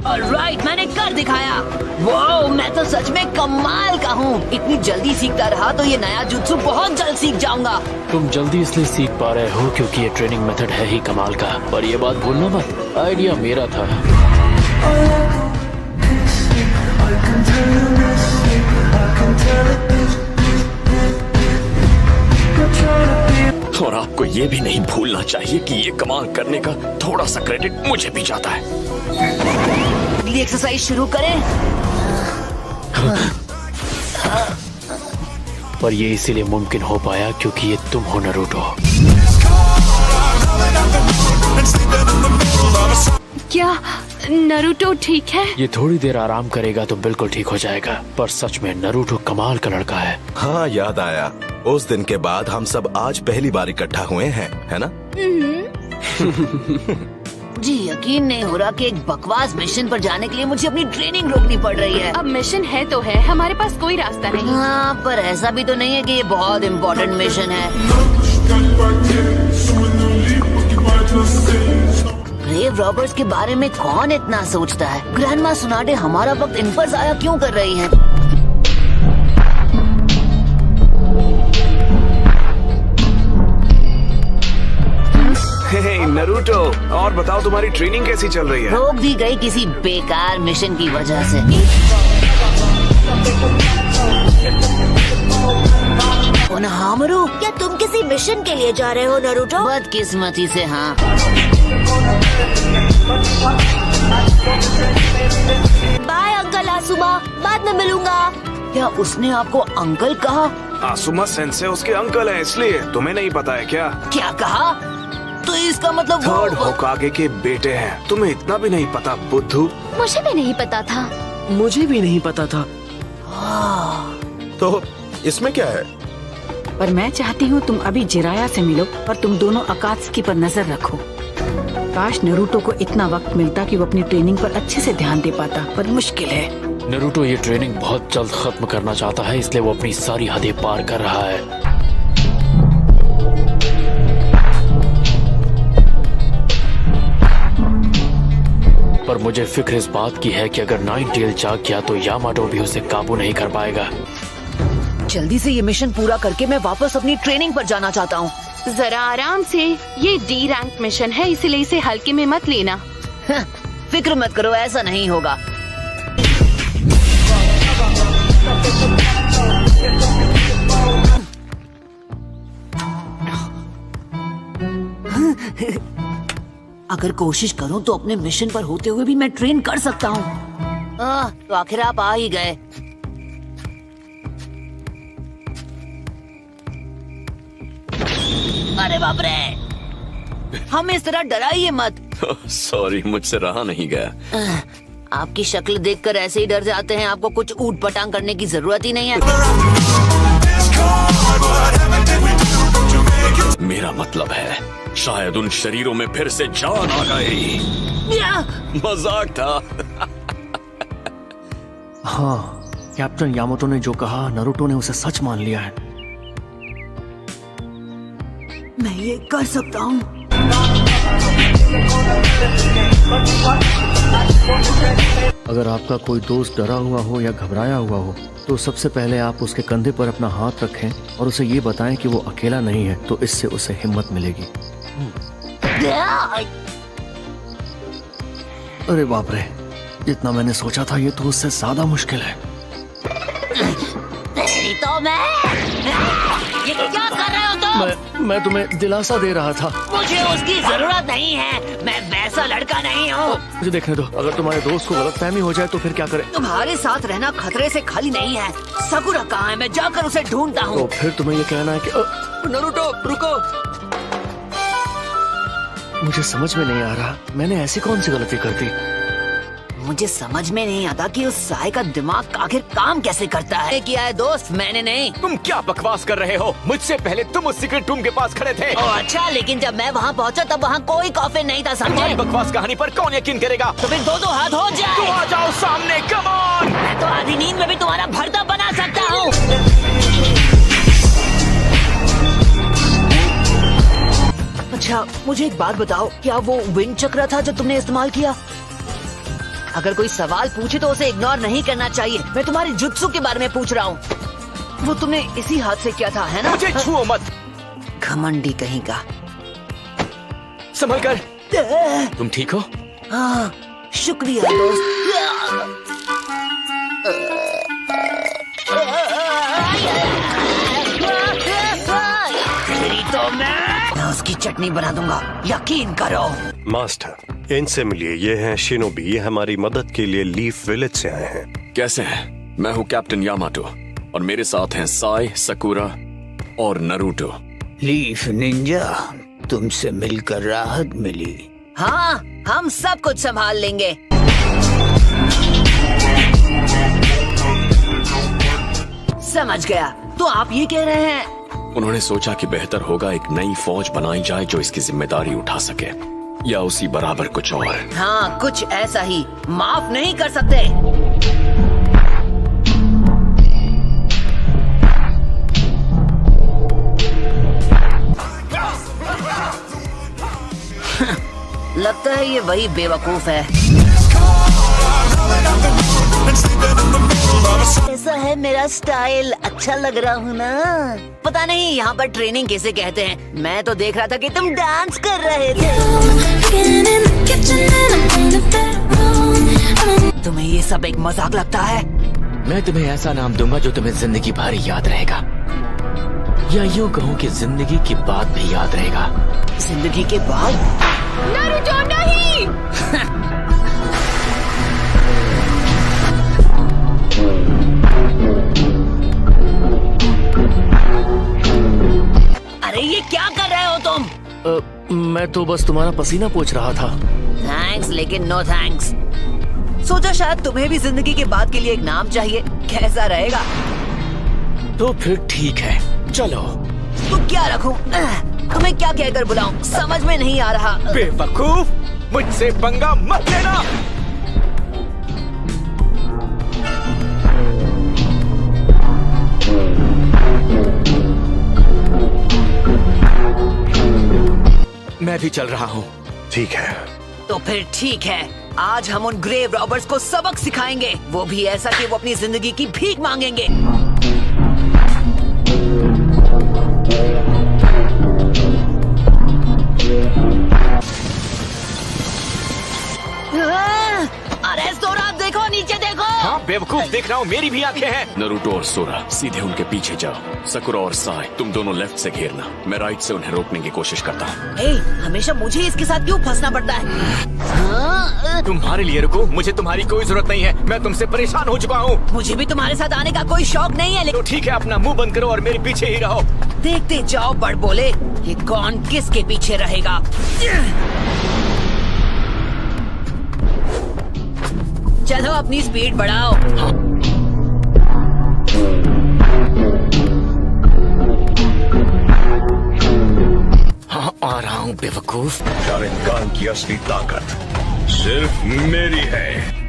Alright, मैंने कर दिखाया। वाओ, मैं तो सच में कमाल का हूँ। इतनी जल्दी सीखता रहा तो ये नया जुत्सु बहुत जल्द सीख जाऊंगा। तुम जल्दी इसलिए सीख पा रहे हो क्योंकि ये ट्रेनिंग मेथड है ही कमाल का। पर ये बात भूलना मत, आइडिया मेरा था। और आपको ये भी नहीं भूलना चाहिए कि ये कमाल करने का थोड़ा सा क्रेडिट मुझे भी जाता है। अगली एक्सरसाइज शुरू करें। पर ये इसीलिए मुमकिन हो पाया क्योंकि ये तुम हो नरूटो। क्या नरूटो ठीक है? ये थोड़ी देर आराम करेगा तो बिल्कुल ठीक हो जाएगा। पर सच में नरूटो कमाल का लड़का है। हाँ, याद आया। उस दिन के बाद हम सब आज पहली बार इकट्ठा हुए हैं, है ना? जी यकीन नहीं हो रहा कि एक बकवास मिशन पर जाने के लिए मुझे अपनी ट्रेनिंग रोकनी पड़ रही है। अब मिशन है तो है, हमारे पास कोई रास्ता नहीं। हाँ, पर ऐसा भी तो नहीं है कि ये बहुत इम्पोर्टेंट मिशन है। ग्रेव रॉबर्स के बारे में कौन इतना सोचता है? ग्रैंडमा सुनाडे हमारा वक्त इन पर जाया क्यों कर रही हैं? हे नरूटो, और बताओ तुम्हारी ट्रेनिंग कैसी चल रही है? रोक दी गई किसी बेकार मिशन की वजह से। हामरू, क्या तुम किसी मिशन के लिए जा रहे हो नरूटो? बदकिस्मती से हाँ। बाय अंकल आसुमा, बाद में मिलूंगा। क्या उसने आपको अंकल कहा? आसुमा सेंसे उसके अंकल हैं, इसलिए तुम्हें नहीं पता है क्या? क्या कहा? तो इसका मतलब थर्ड होकागे के बेटे हैं। तुम्हें इतना भी नहीं पता बुद्धू? मुझे भी नहीं पता था। मुझे भी नहीं पता था। तो इसमें क्या है? पर मैं चाहती हूँ तुम अभी जिराया से मिलो और तुम दोनों अकात्सुकी पर नजर रखो। काश नरूटो को इतना वक्त मिलता कि वो अपनी ट्रेनिंग पर अच्छे से ध्यान दे पाता, पर मुश्किल है। नरूटो ये ट्रेनिंग बहुत जल्द खत्म करना चाहता है, इसलिए वो अपनी सारी हदें पार कर रहा है। पर मुझे फिक्र इस बात की है कि अगर नाइन टेल जाग गया तो यामाटो भी उसे काबू नहीं कर पाएगा। जल्दी से ये मिशन पूरा करके मैं वापस अपनी ट्रेनिंग पर जाना चाहता हूँ। जरा आराम से, ये डी रैंक मिशन है, इसलिए इसे हल्के में मत लेना। फिक्र मत करो, ऐसा नहीं होगा। अगर कोशिश करूं तो अपने मिशन पर होते हुए भी मैं ट्रेन कर सकता हूँ। तो आखिर आप आ ही गए। अरे बाप रे, हमें इस तरह डराइए मत। सॉरी, मुझसे रहा नहीं गया। आपकी शक्ल देखकर ऐसे ही डर जाते हैं। आपको कुछ ऊट पटांग करने की जरूरत ही नहीं है। मेरा मतलब है शायद उन शरीरों में फिर से जान आ गई। मजाक था। हाँ, कैप्टन यामाटो ने जो कहा नरूटो ने उसे सच मान लिया है। मैं ये कर सकता हूँ। अगर आपका कोई दोस्त डरा हुआ हो या घबराया हुआ हो तो सबसे पहले आप उसके कंधे पर अपना हाथ रखें और उसे ये बताएं कि वो अकेला नहीं है, तो इससे उसे हिम्मत मिलेगी। अरे बाप रे, जितना मैंने सोचा था ये तो उससे ज्यादा मुश्किल है। तो मैं ये क्या कर रहे हो तुम? मैं तुम्हें दिलासा दे रहा था। मुझे उसकी जरूरत नहीं है, मैं वैसा लड़का नहीं हूँ। मुझे देखने दो, अगर तुम्हारे दोस्त को गलतफहमी हो जाए तो फिर क्या करें? तुम्हारे साथ रहना खतरे से खाली नहीं है। सकुरा कहाँ है? मैं जाकर उसे ढूंढता हूँ। तो फिर तुम्हें ये कहना है कि नरूटो रुको। मुझे समझ में नहीं आ रहा मैंने ऐसी कौन सी गलती कर दी। मुझे समझ में नहीं आता कि उस साय का दिमाग आखिर काम कैसे करता है। किया है दोस्त, मैंने नहीं। तुम क्या बकवास कर रहे हो? मुझसे पहले तुम उस सीक्रेट रूम के पास खड़े थे। अच्छा, लेकिन जब मैं वहाँ पहुँचा तब वहाँ कोई कॉफी नहीं था, समझे? तुम्हारी बकवास कहानी पर कौन यकीन करेगा? तो फिर दो हाथ हो जाए। तो आ जाओ सामने, कम ऑन। मैं तो आधी नींद में भी तुम्हारा भरता बना सकता हूँ। अच्छा, मुझे एक बात बताओ, क्या वो विंड चक्र था जो तुमने इस्तेमाल किया? अगर कोई सवाल पूछे तो उसे इग्नोर नहीं करना चाहिए। मैं तुम्हारी जुत्सु के बारे में पूछ रहा हूँ। वो तुमने इसी हाथ से किया था, है ना? मुझे छुओ मत। घमंडी कहीं का। संभल कर। तुम ठीक हो? हाँ, शुक्रिया दोस्त। तेरी तो मैं उसकी चटनी बना दूंगा, यकीन करो। मास्टर, इनसे मिलिए। ये हैं शिनोबी। ये हमारी मदद के लिए लीफ विलेज से आए हैं। कैसे हैं? मैं हूँ कैप्टन यामाटो और मेरे साथ हैं साई, सकुरा और नरूटो। लीफ निंजा, तुमसे मिलकर राहत मिली। हाँ, हम सब कुछ संभाल लेंगे। समझ गया। तो आप ये कह रहे हैं? उन्होंने सोचा कि बेहतर होगा एक नई फौज बनाई जाए जो इसकी जिम्मेदारी उठा सके, या उसी बराबर कुछ और। हाँ, कुछ ऐसा ही। माफ नहीं कर सकते। लगता है ये वही बेवकूफ है। ऐसा है मेरा स्टाइल, अच्छा लग रहा हूँ ना? पता नहीं यहाँ पर ट्रेनिंग किसे कहते हैं। मैं तो देख रहा था कि तुम डांस कर रहे थे। तुम्हें ये सब एक मजाक लगता है? मैं तुम्हें ऐसा नाम दूंगा जो तुम्हें जिंदगी भर याद रहेगा, या यूँ कहूँ कि जिंदगी की बात भी याद रहेगा। जिंदगी के बाद? नारुतो नहीं। अरे ये क्या कर रहे हो तुम? मैं तो बस तुम्हारा पसीना पोंछ रहा था। थैंक्स, लेकिन नो थैंक्स। सोचा शायद तुम्हें भी जिंदगी के बाद के लिए एक नाम चाहिए। कैसा रहेगा? तो फिर ठीक है, चलो। तो क्या रखूं? तुम्हें क्या कहकर बुलाऊं? समझ में नहीं आ रहा। बेवकूफ, मुझसे पंगा मत लेना। मैं भी चल रहा हूँ। ठीक है। तो फिर ठीक है। आज हम उन ग्रेव रॉबर्स को सबक सिखाएंगे, वो भी ऐसा कि वो अपनी जिंदगी की भीख मांगेंगे। अरे सोरा, देखो नीचे देखो। हाँ बेवकूफ, देख रहा हूँ, मेरी भी आंखें हैं। नरूटो और सोरा सीधे उनके पीछे जाओ। सकुरा और साई, तुम दोनों लेफ्ट से घेरना। मैं राइट से उन्हें रोकने की कोशिश करता हूँ। हे, हमेशा मुझे इसके साथ क्यों फंसना पड़ता है? तुम्हारे लिए रुको, मुझे तुम्हारी कोई जरूरत नहीं है। मैं तुमसे परेशान हो चुका हूँ। मुझे भी तुम्हारे साथ आने का कोई शौक नहीं है, तो ठीक है, अपना मुंह बंद करो और मेरे पीछे ही रहो। देखते जाओ बड़ बोले, ये कौन किसके पीछे रहेगा। चलो अपनी स्पीड बढ़ाओ। हाँ, आ रहा हूँ बेवकूफ। शारिंगान की असली ताकत सिर्फ मेरी है।